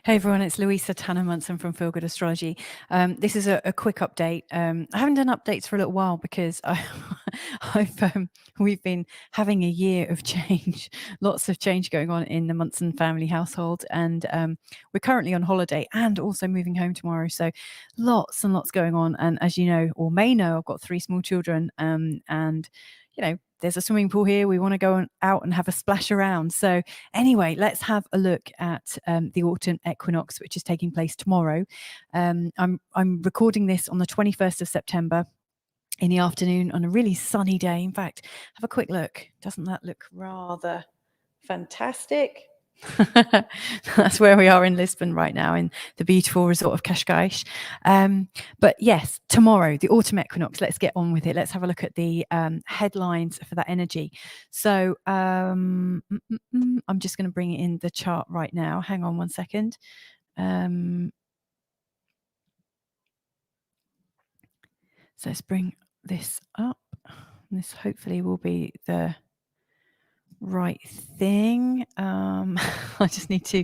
Hey everyone, it's Louisa Tanner Munson from Feel Good Astrology. This is a quick update. I haven't done updates for a little while because we've been having a year of change, lots of change going on in the Munson family household, and we're currently on holiday and also moving home tomorrow. So lots and lots going on. And as you know, or may know, I've got 3 small children, and there's a swimming pool here. We want to go out and have a splash around. So anyway, let's have a look at the autumn equinox, which is taking place tomorrow. I'm recording this on the 21st of September in the afternoon on a really sunny day. In fact, have a quick look. Doesn't that look rather fantastic? That's where we are in Lisbon right now, in the beautiful resort of Cascais. But yes, tomorrow, the autumn equinox. Let's get on with it. Let's have a look at the headlines for that energy. So I'm just going to bring in the chart right now. Hang on one second. So let's bring this up. This hopefully will be the right thing. I just need to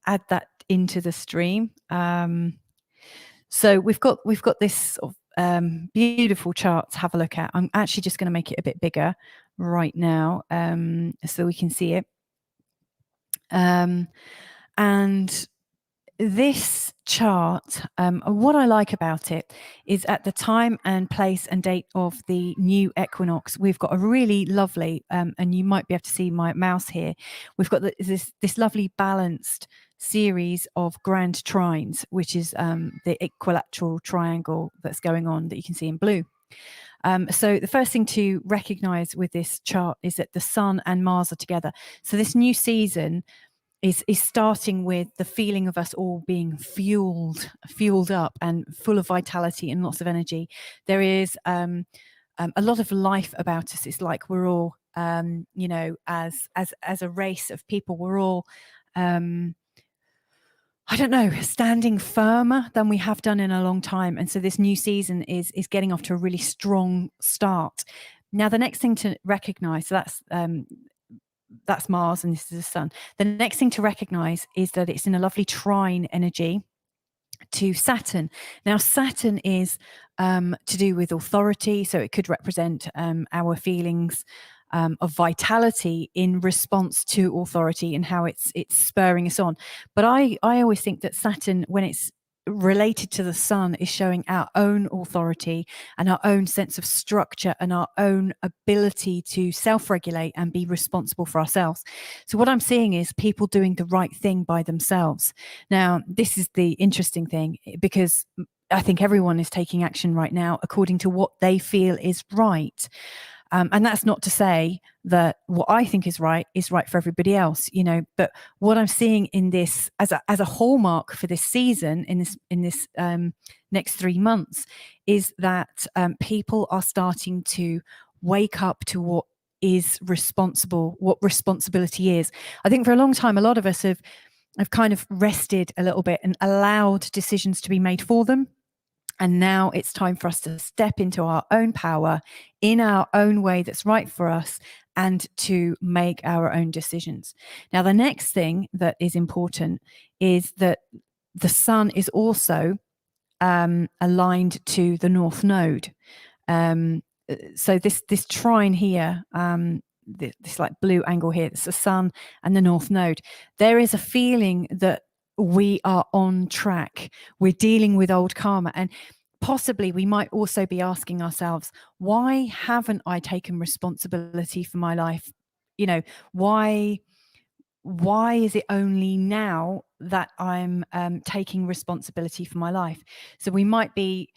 add that into the stream. So we've got this sort of beautiful chart to have a look at. I'm actually just going to make it a bit bigger right now, so we can see it. And this chart, what I like about it is at the time and place and date of the new equinox, we've got a really lovely, and you might be able to see my mouse here, we've got this lovely balanced series of grand trines, which is the equilateral triangle that's going on that you can see in blue. So the first thing to recognize with this chart is that the Sun and Mars are together. So this new season is starting with the feeling of us all being fueled up and full of vitality and lots of energy. There is a lot of life about us. It's like we're all, as a race of people, we're all, I don't know, standing firmer than we have done in a long time. And so this new season is getting off to a really strong start. Now, the next thing to recognize, so that's Mars and this is the Sun. The next thing to recognize is that it's in a lovely trine energy to Saturn. Now, Saturn is to do with authority, so it could represent our feelings of vitality in response to authority and how it's spurring us on. But I always think that Saturn, when it's related to the Sun, is showing our own authority and our own sense of structure and our own ability to self-regulate and be responsible for ourselves. So what I'm seeing is people doing the right thing by themselves. Now, this is the interesting thing, because I think everyone is taking action right now according to what they feel is right. And that's not to say that what I think is right for everybody else, but what I'm seeing in this as a hallmark for this season, in this next 3 months, is that people are starting to wake up to what is responsible, what responsibility is. I think for a long time, a lot of us have kind of rested a little bit and allowed decisions to be made for them. And now it's time for us to step into our own power in our own way that's right for us and to make our own decisions. Now, the next thing that is important is that the Sun is also aligned to the North Node. So this trine here, this like blue angle here, it's the Sun and the North Node. There is a feeling that we are on track. We're dealing with old karma, and possibly we might also be asking ourselves, why haven't I taken responsibility for my life? Why is it only now that I'm taking responsibility for my life? So we might be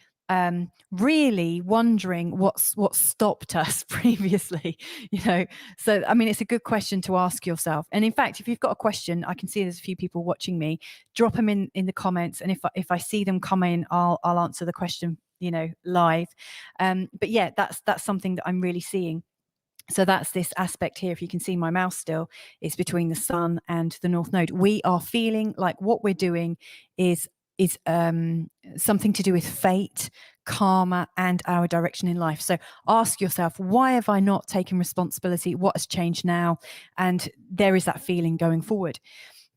really wondering what's stopped us previously, So, I mean, it's a good question to ask yourself. And in fact, if you've got a question, I can see there's a few people watching me, drop them in the comments. And if I see them come in, I'll answer the question, live. But yeah, that's something that I'm really seeing. So that's this aspect here. If you can see my mouse still, it's between the Sun and the North Node. We are feeling like what we're doing is something to do with fate, karma, and our direction in life. So ask yourself, why have I not taken responsibility? What has changed now? And there is that feeling going forward.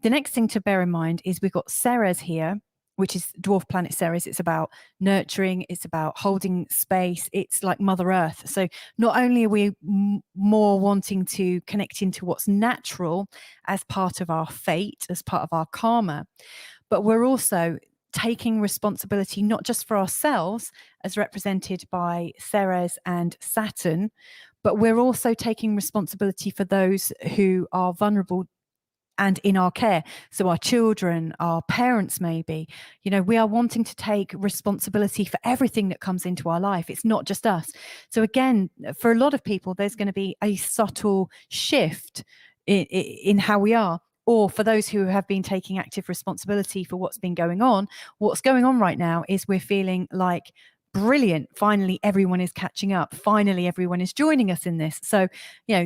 The next thing to bear in mind is we've got Ceres here, which is dwarf planet Ceres. It's about nurturing, it's about holding space, it's like Mother Earth. So not only are we more wanting to connect into what's natural as part of our fate, as part of our karma, but we're also taking responsibility not just for ourselves, as represented by Ceres and Saturn, but we're also taking responsibility for those who are vulnerable and in our care. So our children, our parents, maybe, we are wanting to take responsibility for everything that comes into our life. It's not just us. So again, for a lot of people, there's going to be a subtle shift in how we are. Or for those who have been taking active responsibility for what's going on right now is we're feeling like, brilliant, finally everyone is catching up, finally everyone is joining us in this. So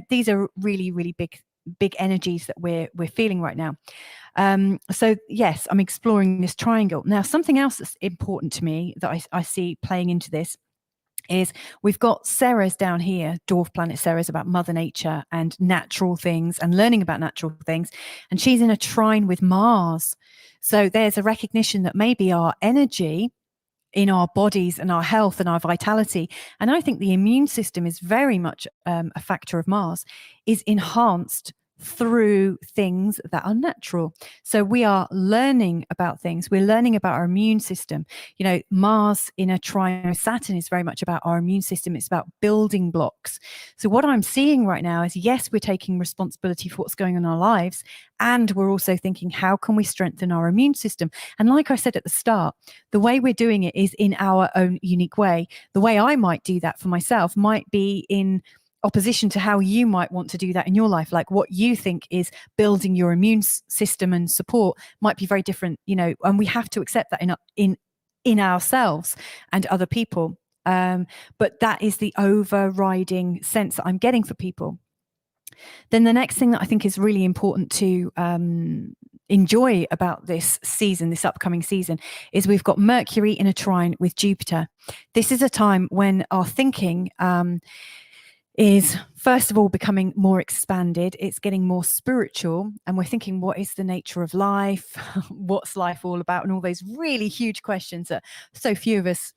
these are really, really big energies that we're feeling right now. So yes, I'm exploring this triangle. Now, something else that's important to me that I see playing into this is we've got Ceres down here, dwarf planet Ceres, about Mother Nature and natural things and learning about natural things. And she's in a trine with Mars. So there's a recognition that maybe our energy in our bodies and our health and our vitality, and I think the immune system is very much a factor of Mars, is enhanced through things that are natural. So we are learning about things. We're learning about our immune system. Mars in a trine with Saturn is very much about our immune system. It's about building blocks. So what I'm seeing right now is, yes, we're taking responsibility for what's going on in our lives, and we're also thinking, how can we strengthen our immune system? And like I said at the start, the way we're doing it is in our own unique way. The way I might do that for myself might be in opposition to how you might want to do that in your life. Like what you think is building your immune system and support might be very different, and we have to accept that in ourselves and other people. But that is the overriding sense that I'm getting for people. Then the next thing that I think is really important to enjoy about this season, this upcoming season, is we've got Mercury in a trine with Jupiter. This is a time when our thinking is, first of all, becoming more expanded. It's getting more spiritual, and we're thinking, what is the nature of life? What's life all about? And all those really huge questions that so few of us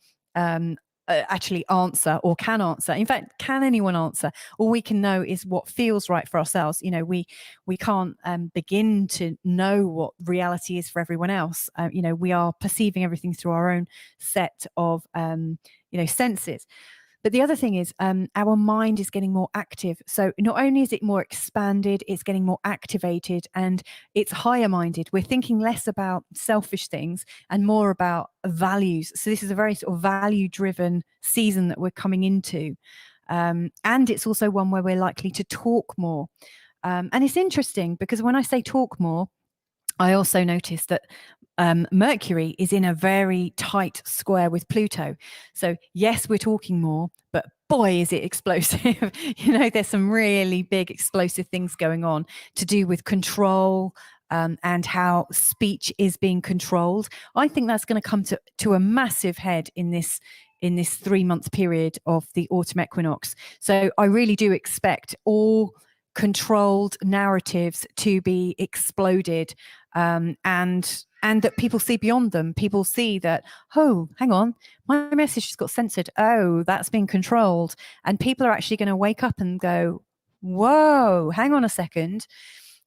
actually answer or can answer. In fact, can anyone answer? All we can know is what feels right for ourselves. We can't begin to know what reality is for everyone else. We are perceiving everything through our own set of senses. But the other thing is our mind is getting more active. So not only is it more expanded, it's getting more activated, and it's higher minded. We're thinking less about selfish things and more about values. So this is a very sort of value driven season that we're coming into. And it's also one where we're likely to talk more. And it's interesting because when I say talk more, I also noticed that Mercury is in a very tight square with Pluto. So yes, we're talking more, but boy, is it explosive. There's some really big explosive things going on to do with control and how speech is being controlled. I think that's going to come to a massive head in this 3-month period of the autumn equinox. So I really do expect all controlled narratives to be exploded, and that people see beyond them. People see that, oh, hang on, my message just got censored. Oh, that's been controlled. And people are actually going to wake up and go, whoa, hang on a second.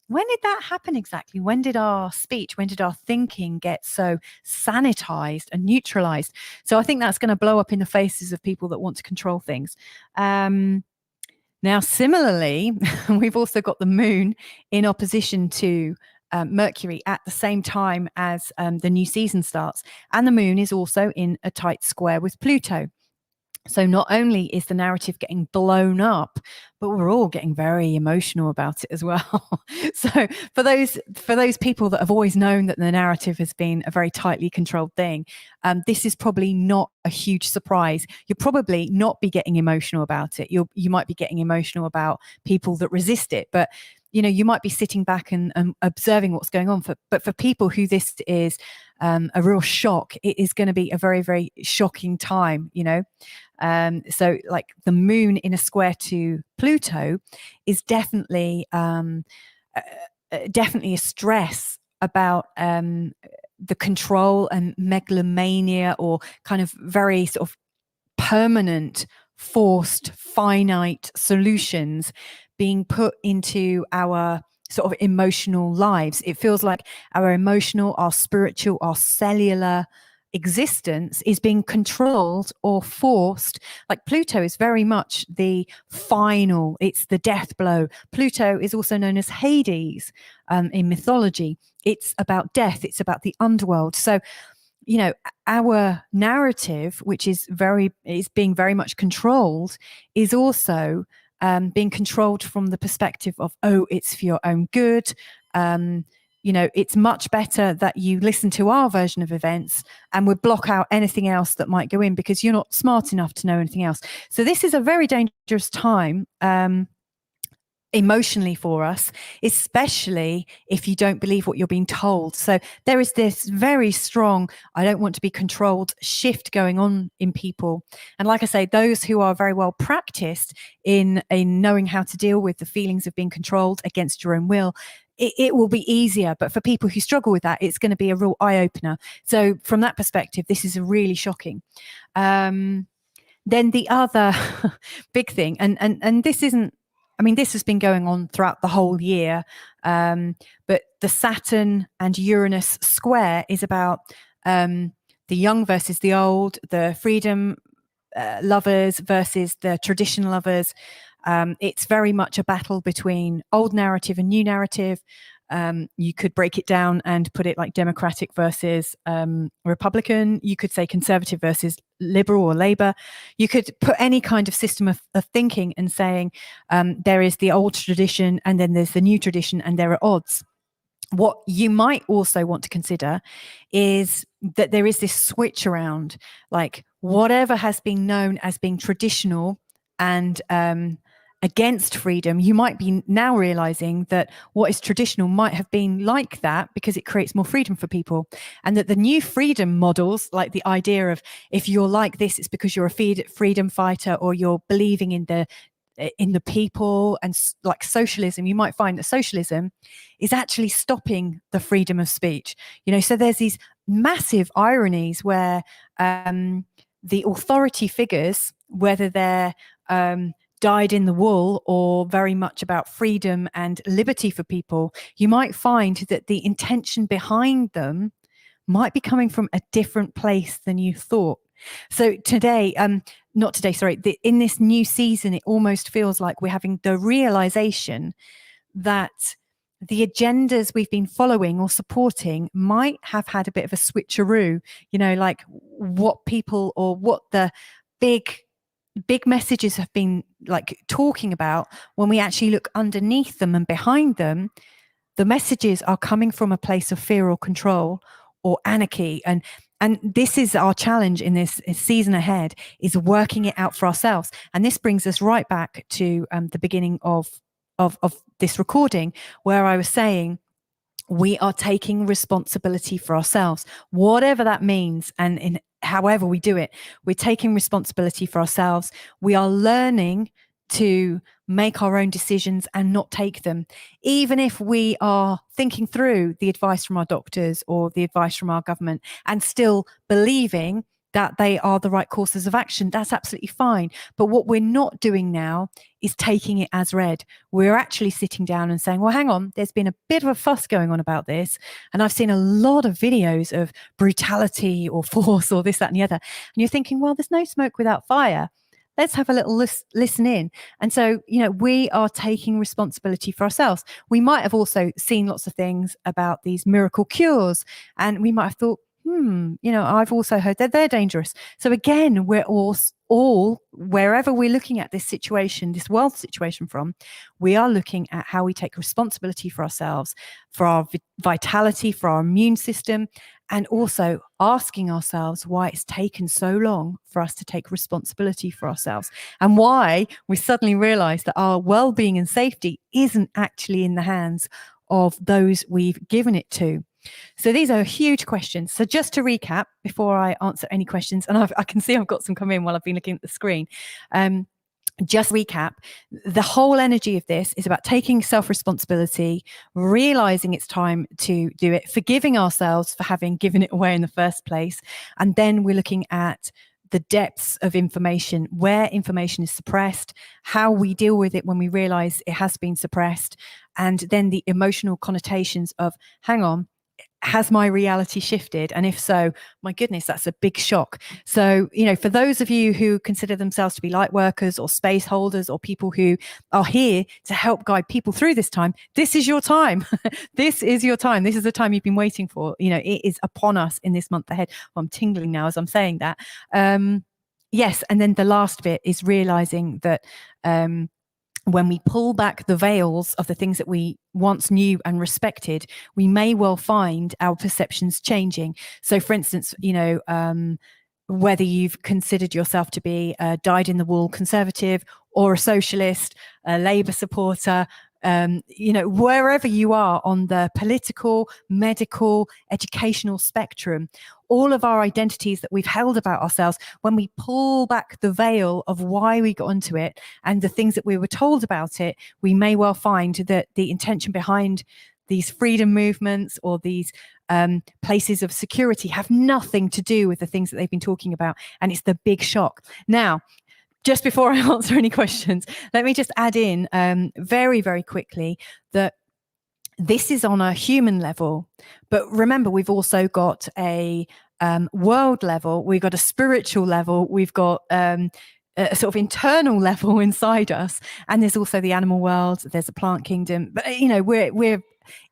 When did that happen exactly? When did our speech, when did our thinking get so sanitized and neutralized? So I think that's going to blow up in the faces of people that want to control things. Now, similarly, we've also got the moon in opposition to Mercury at the same time as the new season starts. And the moon is also in a tight square with Pluto. So not only is the narrative getting blown up, but we're all getting very emotional about it as well. So for those people that have always known that the narrative has been a very tightly controlled thing, this is probably not a huge surprise. You'll probably not be getting emotional about it. You might be getting emotional about people that resist it, but you might be sitting back and observing what's going on. But for people who this is a real shock, it is going to be a very, very shocking time, so like the moon in a square to Pluto is definitely a stress about the control and megalomania, or kind of very sort of permanent, forced, finite solutions being put into our sort of emotional lives. It feels like our emotional, our spiritual, our cellular existence is being controlled or forced. Like Pluto is very much the final, it's the death blow. Pluto is also known as Hades in mythology. It's about death, it's about the underworld. So, you know, our narrative, which is being very much controlled, is also being controlled from the perspective of, oh, it's for your own good. You know, it's much better that you listen to our version of events and would block out anything else that might go in because you're not smart enough to know anything else. So this is a very dangerous time. Emotionally for us, especially if you don't believe what you're being told. So there is this very strong, I don't want to be controlled shift going on in people. And like I say, those who are very well practiced in knowing how to deal with the feelings of being controlled against your own will, it will be easier. But for people who struggle with that, it's going to be a real eye-opener. So from that perspective, this is really shocking. Then the other big thing, and this isn't, I mean, this has been going on throughout the whole year, but the Saturn and Uranus square is about the young versus the old, the freedom lovers versus the tradition lovers. It's very much a battle between old narrative and new narrative. You could break it down and put it like Democratic versus Republican. You could say conservative versus liberal or Labour. You could put any kind of system of thinking and saying there is the old tradition and then there's the new tradition and there are odds. What you might also want to consider is that there is this switch around, like whatever has been known as being traditional and against freedom, you might be now realizing that what is traditional might have been like that because it creates more freedom for people. And that the new freedom models, like the idea of if you're like this, it's because you're a freedom fighter or you're believing in the people, and like socialism, you might find that socialism is actually stopping the freedom of speech. You know, so there's these massive ironies where the authority figures, whether they're dyed in the wool or very much about freedom and liberty for people, you might find that the intention behind them might be coming from a different place than you thought. So today, not today, sorry, in this new season, it almost feels like we're having the realization that the agendas we've been following or supporting might have had a bit of a switcheroo, you know, like what people or what the big messages have been like talking about. When we actually look underneath them and behind them, the messages are coming from a place of fear or control or anarchy. And this is our challenge in this season ahead, is working it out for ourselves. And this brings us right back to the beginning of this recording, where I was saying we are taking responsibility for ourselves, whatever that means. And in however we do it, we're taking responsibility for ourselves. We are learning to make our own decisions and not take them, even if we are thinking through the advice from our doctors or the advice from our government and still believing that they are the right courses of action. That's absolutely fine. But what we're not doing now is taking it as read. We're actually sitting down and saying, well, hang on, there's been a bit of a fuss going on about this. And I've seen a lot of videos of brutality or force or this, that, and the other. And you're thinking, well, there's no smoke without fire. Let's have a little listen in. And so, you know, we are taking responsibility for ourselves. We might have also seen lots of things about these miracle cures, and we might have thought, you know, I've also heard that they're dangerous. So again, we're all wherever we're looking at this situation, this world situation from, we are looking at how we take responsibility for ourselves, for our vitality, for our immune system, and also asking ourselves why it's taken so long for us to take responsibility for ourselves, and why we suddenly realize that our well-being and safety isn't actually in the hands of those we've given it to. So these are huge questions. So just to recap, before I answer any questions, and I can see I've got some come in while I've been looking at the screen. just recap, the whole energy of this is about taking self-responsibility, realizing it's time to do it, forgiving ourselves for having given it away in the first place. And then we're looking at the depths of information, where information is suppressed, how we deal with it when we realize it has been suppressed, and then the emotional connotations of, hang on, has my reality shifted? And if so, my goodness, that's a big shock. So, for those of you who consider themselves to be light workers or space holders or people who are here to help guide people through this time, this is your time. This is your time. This is the time you've been waiting for. It is upon us in this month ahead. Well, I'm tingling now as I'm saying that. Yes. And then the last bit is realizing that when we pull back the veils of the things that we once knew and respected, we may well find our perceptions changing. So, for instance, whether you've considered yourself to be a dyed-in-the-wool conservative or a socialist, a Labour supporter, wherever you are on the political, medical, educational spectrum, all of our identities that we've held about ourselves, when we pull back the veil of why we got into it and the things that we were told about it, we may well find that the intention behind these freedom movements or these places of security have nothing to do with the things that they've been talking about. And it's the big shock. Now, just before I answer any questions, let me just add in very, very quickly that this is on a human level. But remember, we've also got a world level. We've got a spiritual level. We've got a sort of internal level inside us. And there's also the animal world. There's a plant kingdom. But, we're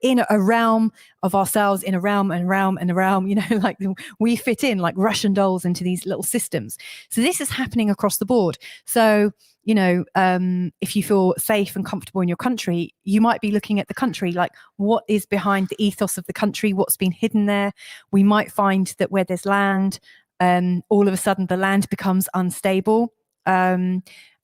in a realm of ourselves, in a realm and a realm and a realm, like we fit in like Russian dolls into these little systems. So this is happening across the board. So, if you feel safe and comfortable in your country, you might be looking at the country, like what is behind the ethos of the country, what's been hidden there. We might find that where there's land, all of a sudden the land becomes unstable.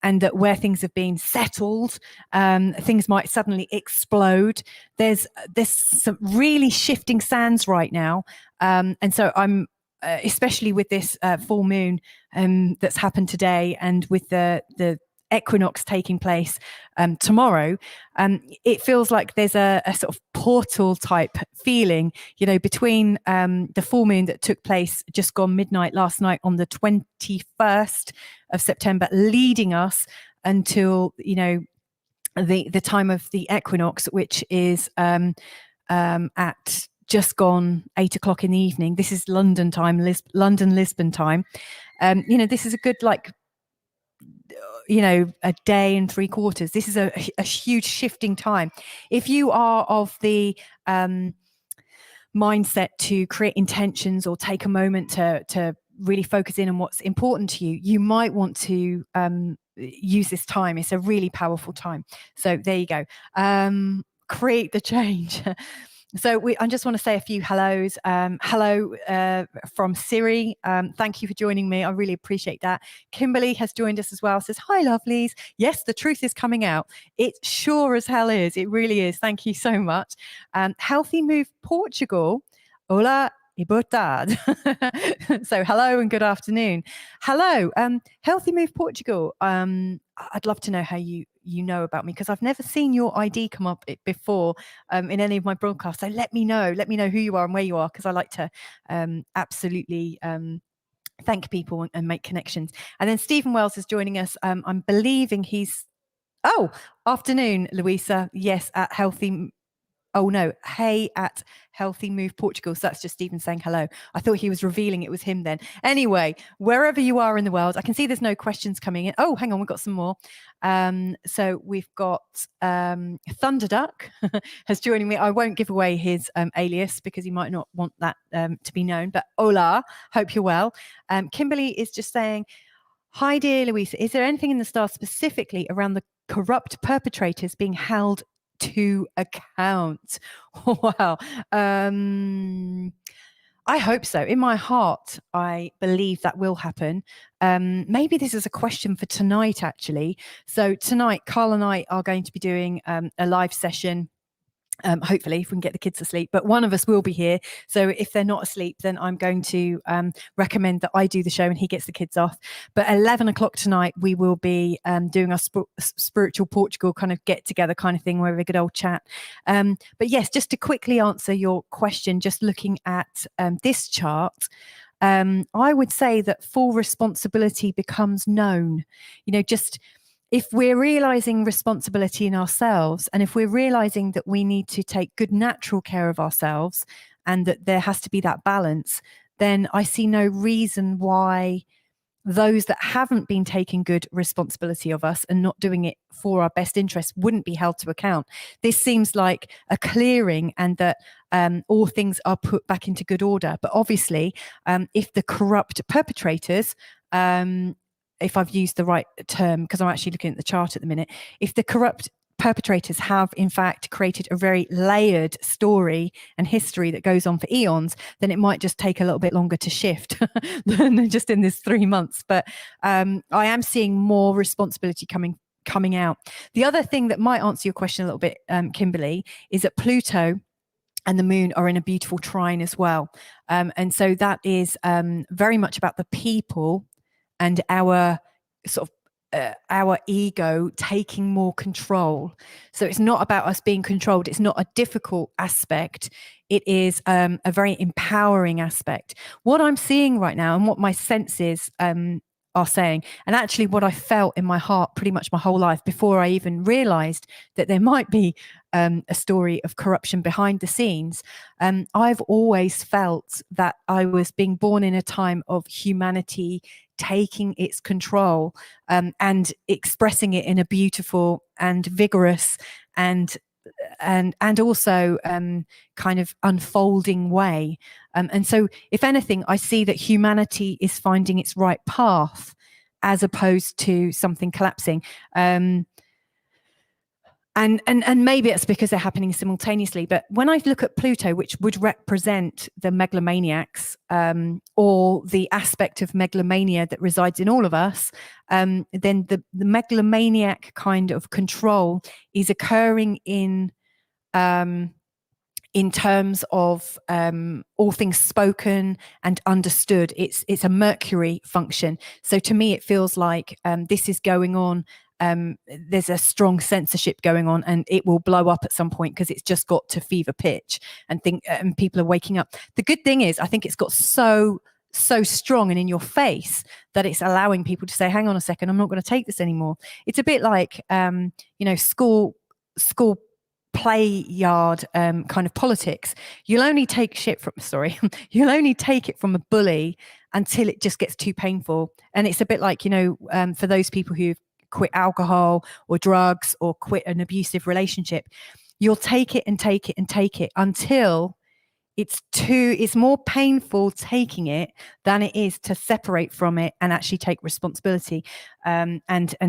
And that where things have been settled, things might suddenly explode. There's some really shifting sands right now. And so I'm, especially with this full moon that's happened today and with the equinox taking place tomorrow, it feels like there's a sort of portal type feeling, between the full moon that took place just gone midnight last night on the 21st of September, leading us until the time of the equinox, which is at just gone 8 o'clock in the evening. This is London time, Lisbon time. This is a good a day and 3/4. This is a huge shifting time. If you are of the mindset to create intentions or take a moment to really focus in on what's important to you, you might want to use this time. It's a really powerful time. So there you go. Create the change. So I just want to say a few hellos. Hello from Siri. Thank you for joining me. I really appreciate that. Kimberly has joined us as well. Says, hi, lovelies. Yes, the truth is coming out. It sure as hell is. It really is. Thank you so much. Healthy Move Portugal. Hola e boa tarde. So hello and good afternoon. Hello, Healthy Move Portugal. I'd love to know how you know about me, because I've never seen your ID come up before in any of my broadcasts. So let me know who you are and where you are, because I like to absolutely thank people and make connections. And then Stephen Wells is joining us. I'm believing he's afternoon, Louisa. Yes, at Healthy. Oh no, hey at Healthy Move Portugal. So that's just Stephen saying hello. I thought he was revealing it was him then. Anyway, wherever you are in the world, I can see there's no questions coming in. Oh, hang on, we've got some more. So we've got Thunderduck has joining me. I won't give away his alias because he might not want that to be known. But hola, hope you're well. Kimberly is just saying, hi dear Louisa, is there anything in the stars specifically around the corrupt perpetrators being held to account? Wow. I hope so. In my heart, I believe that will happen. Maybe this is a question for tonight, actually. So tonight, Carl and I are going to be doing a live session hopefully, if we can get the kids to sleep, but one of us will be here. So if they're not asleep, then I'm going to recommend that I do the show and he gets the kids off. But 11 o'clock tonight, we will be doing our spiritual Portugal kind of get together kind of thing, where we have a good old chat. But yes, just to quickly answer your question, just looking at this chart, I would say that full responsibility becomes known. Just if we're realizing responsibility in ourselves, and if we're realizing that we need to take good natural care of ourselves and that there has to be that balance, then I see no reason why those that haven't been taking good responsibility of us and not doing it for our best interests wouldn't be held to account. This seems like a clearing, and that all things are put back into good order. But obviously, if the corrupt perpetrators, if I've used the right term, because I'm actually looking at the chart at the minute, if the corrupt perpetrators have in fact created a very layered story and history that goes on for eons, then it might just take a little bit longer to shift than just in this 3 months. But I am seeing more responsibility coming out. The other thing that might answer your question a little bit, Kimberly, is that Pluto and the moon are in a beautiful trine as well. And so that is very much about the people and our sort of our ego taking more control. So it's not about us being controlled. It's not a difficult aspect. It is a very empowering aspect. What I'm seeing right now, and what my senses are saying, and actually what I felt in my heart pretty much my whole life before I even realized that there might be a story of corruption behind the scenes, I've always felt that I was being born in a time of humanity taking its control and expressing it in a beautiful and vigorous and also kind of unfolding way. And so, if anything, I see that humanity is finding its right path as opposed to something collapsing. And maybe it's because they're happening simultaneously. But when I look at Pluto, which would represent the megalomaniacs, or the aspect of megalomania that resides in all of us, then the megalomaniac kind of control is occurring in terms of all things spoken and understood. It's a Mercury function. So to me, it feels like this is going on. There's a strong censorship going on, and it will blow up at some point because it's just got to fever pitch, and people are waking up. The good thing is, I think it's got so strong and in your face that it's allowing people to say, hang on a second, I'm not going to take this anymore. It's a bit like school play yard kind of politics. You'll only take you'll only take it from a bully until it just gets too painful. And it's a bit like, for those people who've quit alcohol or drugs or quit an abusive relationship, you'll take it and take it and take it until it's more painful taking it than it is to separate from it and actually take responsibility and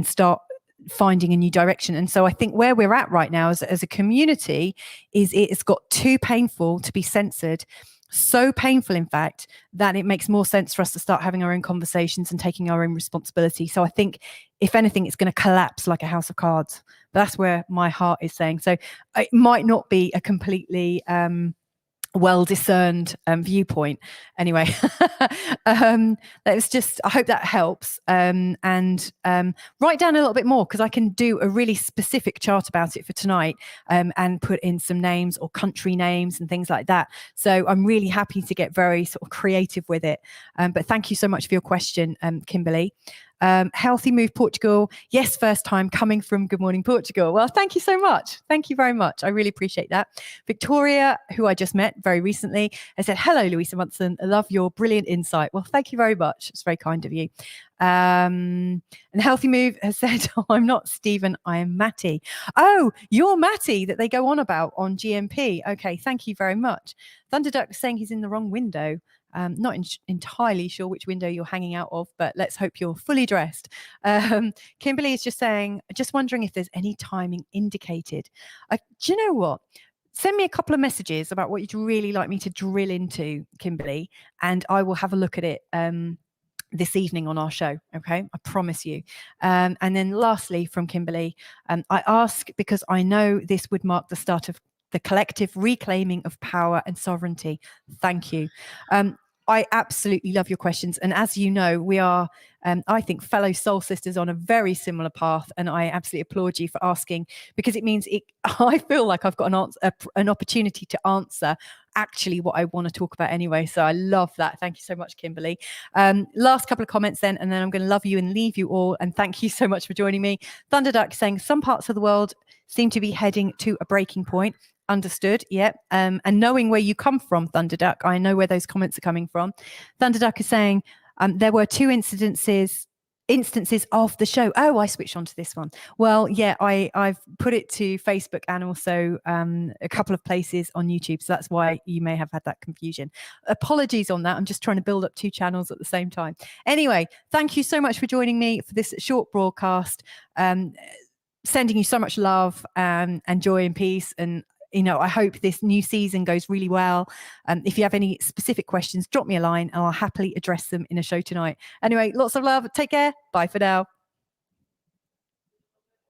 start finding a new direction. And so I think where we're at right now as a community is it's got too painful to be censored. So painful, in fact, that it makes more sense for us to start having our own conversations and taking our own responsibility. So I think, if anything, it's going to collapse like a house of cards. That's where my heart is saying. So it might not be a completely well-discerned viewpoint. Anyway, that was just, I hope that helps. And write down a little bit more, because I can do a really specific chart about it for tonight, and put in some names or country names and things like that. So I'm really happy to get very sort of creative with it. But thank you so much for your question, Kimberly. Healthy Move Portugal. Yes, first time coming from Good Morning Portugal. Well, thank you so much. Thank you very much. I really appreciate that. Victoria, who I just met very recently, has said, hello, Louisa Munson. I love your brilliant insight. Well, thank you very much. It's very kind of you. And Healthy Move has said, oh, I'm not Stephen, I am Matty. Oh, you're Matty that they go on about on GMP. Okay, thank you very much. Thunderduck is saying he's in the wrong window. Not entirely sure which window you're hanging out of, but let's hope you're fully dressed. Kimberly is just saying, just wondering if there's any timing indicated. Do you know what? Send me a couple of messages about what you'd really like me to drill into, Kimberly, and I will have a look at it this evening on our show. Okay, I promise you. And then lastly from Kimberly, I ask because I know this would mark the start of the collective reclaiming of power and sovereignty. Thank you. I absolutely love your questions. And as you know, we are, I think, fellow soul sisters on a very similar path. And I absolutely applaud you for asking, because it means I feel like I've got an opportunity to answer actually what I want to talk about anyway. So I love that. Thank you so much, Kimberly. Last couple of comments then, and then I'm going to love you and leave you all. And thank you so much for joining me. Thunderduck saying some parts of the world seem to be heading to a breaking point. Understood. Yeah. And knowing where you come from, Thunderduck, I know where those comments are coming from. Thunderduck is saying there were two instances of the show. Oh, I switched on to this one. Well, yeah, I've put it to Facebook and also a couple of places on YouTube. So that's why you may have had that confusion. Apologies on that. I'm just trying to build up two channels at the same time. Anyway, thank you so much for joining me for this short broadcast. Sending you so much love and joy and peace. And I hope this new season goes really well. If you have any specific questions, drop me a line and I'll happily address them in a show tonight. Anyway, lots of love. Take care. Bye for now.